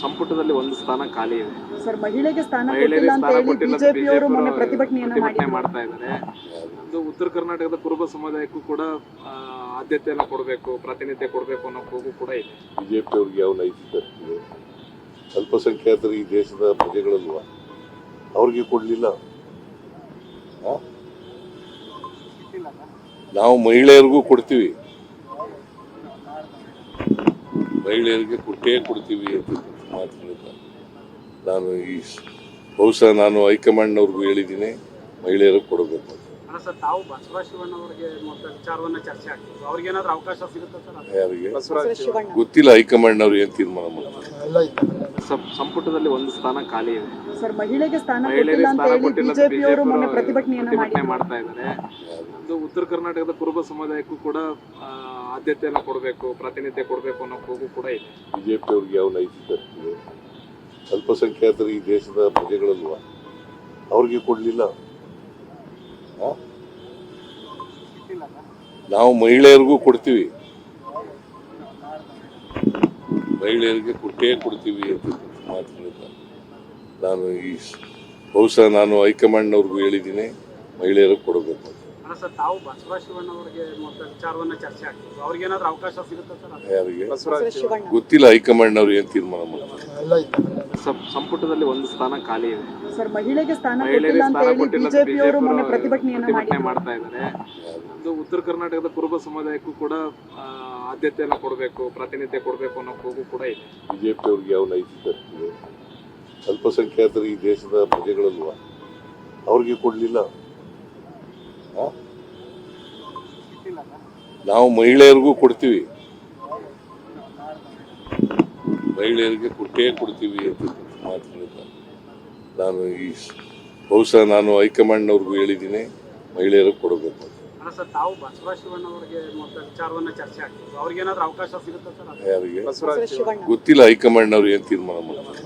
ಸಂಪುಟದಲ್ಲಿ ಒಂದು ಸ್ಥಾನ ಖಾಲಿ ಇದೆ ಸರ್. ಮಹಿಳೆಗೆ ಸ್ಥಾನ ಮಹಿಳೆಯರಿಗೆ ಕೊಟ್ಟಿಲ್ಲ ಅಂತ ಸ್ಥಾನ ಹೇಳಿ ಕೊಟ್ಟಿಲ್ಲ ಅಂತ ಬಿಜೆಪಿಯವರು ಮೊನ್ನೆ ಬಿಜೆಪಿ ಪ್ರತಿಭಟನೆ ಮಾಡ್ತಾ ಇದ್ದಾರೆ. ಇದು ಉತ್ತರ ಕರ್ನಾಟಕದ ಕುರುಬ ಸಮುದಾಯಕ್ಕೂ ಕೂಡ ಆದ್ಯತೆಯನ್ನು ಕೊಡಬೇಕು, ಪ್ರಾತಿನಿಧ್ಯ ಕೊಡಬೇಕು ಅನ್ನೋ ಕೂಗು ಕೂಡ ಇದೆ. ಬಿಜೆಪಿ ಅವ್ರಿಗೆ ಯಾವ ನೈತಿಕತೆ ಇದೆ? ಅಲ್ಪಸಂಖ್ಯಾತರು ಈ ದೇಶದ ಪ್ರಜೆಗಳಲ್ವಾ? ಅವ್ರಿಗೆ ಕೊಡ್ಲಿಲ್ಲ. ನಾವು ಮಹಿಳೆಯರಿಗೂ ಕೊಡ್ತೀವಿ, ಮಹಿಳೆಯರಿಗೆ ಕೊಡ್ತೀವಿ ಅಂತ ಮಾತಾಡಿಲ್ಲ. ನಾನು ಬಹುಶಃ ನಾನು ಹೈಕಮಾಂಡ್ನವ್ರಿಗೂ ಹೇಳಿದ್ದೀನಿ, ಮಹಿಳೆಯರಿಗೆ ಕೊಡಬೇಕು ಅಂತ. ತಾವು ಬಸವ ಶಿವಣ್ಣ ಅವರಿಗೆ ವಿಚಾರವನ್ನ ಚರ್ಚೆ ಆಗ್ತದೆ, ಅವ್ರಿಗೆ ಏನಾದ್ರು ಅವಕಾಶ ಸಿಗುತ್ತೆ ಸರ್? ಯಾರಿಗೆ ಗೊತ್ತಿಲ್ಲ, ಹೈಕಮಾಂಡ್ನವ್ರು ಏನ್ ತೀರ್ಮಾನ ಮಾಡ್ತಾರೆ. ಸಂಪುಟದಲ್ಲಿ ಒಂದು ಸ್ಥಾನ ಖಾಲಿ ಇದೆ ಸರ್. ಮಹಿಳೆಗೆ ಸ್ಥಾನ ಮಹಿಳೆಯರಿಗೆ ಕೊಟ್ಟಿಲ್ಲ ಅಂತ ಸ್ಥಾನ ಹೇಳಿ ಕೊಟ್ಟಿಲ್ಲ ಅಂತ ಬಿಜೆಪಿಯವರು ಮೊನ್ನೆ ಪ್ರತಿಭಟನೆ ಪ್ರತಿಭಟನೆ ಮಾಡ್ತಾ ಇದ್ದಾರೆ. ಇದು ಉತ್ತರ ಕರ್ನಾಟಕದ ಕುರುಬ ಸಮುದಾಯಕ್ಕೂ ಕೂಡ ಆದ್ಯತೆಯನ್ನು ಕೊಡಬೇಕು, ಪ್ರಾತಿನಿಧ್ಯ ಕೊಡಬೇಕು ಅನ್ನೋ ಕೂಗು ಕೂಡ ಇದೆ. ಬಿಜೆಪಿ ಅವ್ರಿಗೆ ಯಾವ ನೈತಿಕತೆ ಇದೆ? ಅಲ್ಪಸಂಖ್ಯಾತರು ಈ ದೇಶದ ಪ್ರಜೆಗಳಲ್ವಾ? ಅವ್ರಿಗೆ ಕೊಡ್ಲಿಲ್ಲ. ನಾವು ಮಹಿಳೆಯರಿಗೂ ಕೊಡ್ತೀವಿ, ಮಹಿಳೆಯರಿಗೆ ಕೊಡ್ತೀವಿ ಅಂತ ಮಾತಾಡಿಲ್ಲ. ನಾನು ಬಹುಶಃ ನಾನು ಹೈಕಮಾಂಡ್ನವ್ರಿಗೂ ಹೇಳಿದ್ದೀನಿ, ಮಹಿಳೆಯರಿಗೆ ಕೊಡಬೇಕು ಅಂತ. ತಾವು ಬಸವ ಶಿವಣ್ಣ ಅವರಿಗೆ ವಿಚಾರವನ್ನ ಚರ್ಚೆ ಆಗ್ತದೆ, ಅವ್ರಿಗೆ ಏನಾದ್ರು ಅವಕಾಶ ಸಿಗುತ್ತೆ ಸರ್? ಯಾರಿಗೆ ಗೊತ್ತಿಲ್ಲ, ಹೈಕಮಾಂಡ್ನವ್ರು ಏನ್ ತೀರ್ಮಾನ ಮಾಡ್ತಾರೆ. ಸಂಪುಟದಲ್ಲಿ ಒಂದು ಸ್ಥಾನ ಖಾಲಿ ಇದೆ ಸರ್. ಮಹಿಳೆಗೆ ಸ್ಥಾನ ಮಹಿಳೆಯರಿಗೆ ಕೊಟ್ಟಿಲ್ಲ ಅಂತ ಸ್ಥಾನ ಹೇಳಿ ಕೊಟ್ಟಿಲ್ಲ ಅಂತ ಬಿಜೆಪಿಯವರು ಮೊನ್ನೆ ಪ್ರತಿಭಟನೆ ಮಾಡ್ತಾ ಇದ್ದಾರೆ. ಇದು ಉತ್ತರ ಕರ್ನಾಟಕದ ಕುರುಬ ಸಮುದಾಯಕ್ಕೂ ಕೂಡ ಆದ್ಯತೆಯನ್ನು ಕೊಡಬೇಕು, ಪ್ರಾತಿನಿಧ್ಯ ಕೊಡಬೇಕು ಅನ್ನೋ ಕೂಗು ಕೂಡ ಇದೆ. ಬಿಜೆಪಿ ಅವ್ರಿಗೆ ಯಾವ ನೈತಿಕತೆ ಇದೆ? ಅಲ್ಪಸಂಖ್ಯಾತರು ಈ ದೇಶದ ಪ್ರಜೆಗಳಲ್ವಾ? ಅವ್ರಿಗೆ ಕೊಡ್ಲಿಲ್ಲ. ನಾವು ಮಹಿಳೆಯರಿಗೂ ಕೊಡ್ತೀವಿ, ಮಹಿಳೆಯರಿಗೆ ಕೊಡ್ತೀವಿ ಅಂತ ಮಾತಾಡಿಲ್ಲ. ನಾನು ಬಹುಶಃ ನಾನು ಹೈಕಮಾಂಡ್ನವ್ರಿಗೂ ಹೇಳಿದ್ದೀನಿ, ಮಹಿಳೆಯರಿಗೆ ಕೊಡಬೇಕು ಅಂತ. ತಾವು ಬಸವ ಶಿವಣ್ಣ ಅವರಿಗೆ ವಿಚಾರವನ್ನ ಚರ್ಚೆ ಆಗ್ತದೆ, ಅವ್ರಿಗೆ ಏನಾದ್ರು ಅವಕಾಶ ಸಿಗುತ್ತೆ ಸರ್? ಯಾರಿಗೆ ಗೊತ್ತಿಲ್ಲ, ಹೈಕಮಾಂಡ್ನವ್ರು ಏನ್ ತೀರ್ಮಾನ ಮಾಡ್ತಾರೆ.